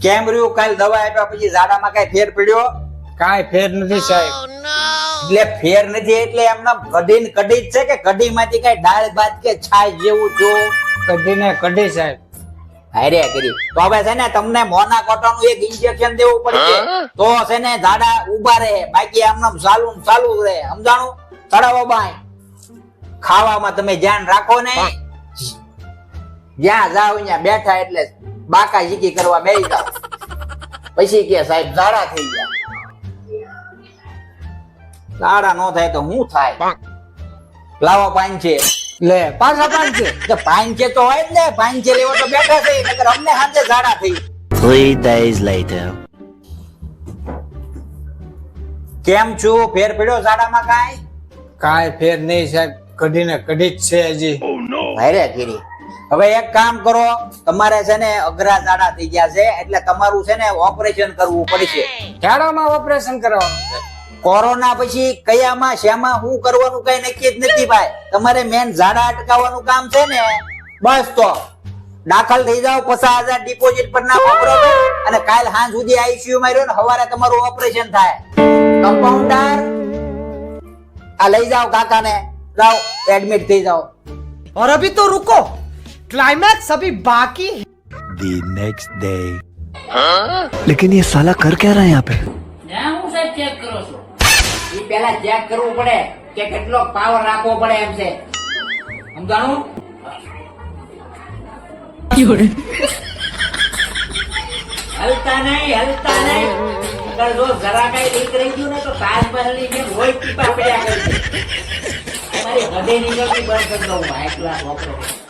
કેમ રહ્યું? કાલ દવા આપ્યા પછી ઝાડામાં કઈ ફેર પડ્યો? કાંઈ ફેર નથી સાહેબ. એટલે ફેર નથી એટલે એમના કઢીને કઢી જ છે કે કઢીમાંથી કઈ દાળ ભાત કે છાશ જેવું જો કઢીને કઢી સાહેબ. હારે કરી તો હવે છે ને તમને મોના કોટાનું એક ઇન્જેક્શન દેવું પડશે તો છે ને ઝાડા ઉભા રહે, બાકી આમનામ ચાલુ રહે. સમજાણું? ચડાવો બાય. ખાવામાં તમે ધ્યાન રાખો ને, જ્યાં જાવ ત્યાં બેઠા એટલે બાકા ઝીકી કરવા બેસી જાવ, પછી કે સાહેબ ઝાડા થઈ ગયા. ઝાડા નો થાય તો હું થાય? લાવો પાંચે. લે પાછા પાંચે. તો પાંચે તો હોય જ ને, પાંચે લેવો તો બેઠા છે, નકર અમને હાથે ઝાડા થઈ. 3 days later. કેમ છું? ફેર પડ્યો ઝાડામાં કાંઈ? કાંઈ ફેર નહીં સાહેબ, કઢીને કઢી જ છે હજી. હારે કીરી. હવે એક કામ કરો, તમારે છે ને અઘરા ઝાડા થઈ ગયા છે એટલે તમારું છે ને ઓપરેશન કરવું પડશે. ઝાડામાં ઓપરેશન કરવાનું છે. કોરોના પછી કયામાં શ્યામાં શું કરવાનું કઈ નક્કી જ નથી ભાઈ. તમારે મેન ઝાડા અટકાવવાનું કામ છે ને, બસ તો દાખલ થઈ જાઓ, 50,000 ડિપોઝિટ પર નાખો બરોબર, અને કાલ સાંજ સુધી આઈસીયુ માં રહ્યો ને સવારે તમારું ઓપરેશન થાય. કમ્પાઉન્ડર આ લઈ જાઓ કાકાને, જાઓ એડમિટ થઈ જાઓ. और अभी तो रुको, क्लाइमैक्स अभी बाकी है। The next day. लेकिन ये साला कर क्या रहा है यहाँ पे? હું સાહેબ ચેક કરો છો? ઈ પહેલા ચેક કરવું પડે કે કેટલો પાવર રાખવો પડે એમ છે. સમજાણું? હલતા નહીં. અગર જો જરા કઈ લીક રહી ગયું ને તો તાજમહેલની જેમ રોજ ટીપા પડ્યા કરશે. તમારી હૃદય નીકળતી બંધ કરી દઉં. High class operation.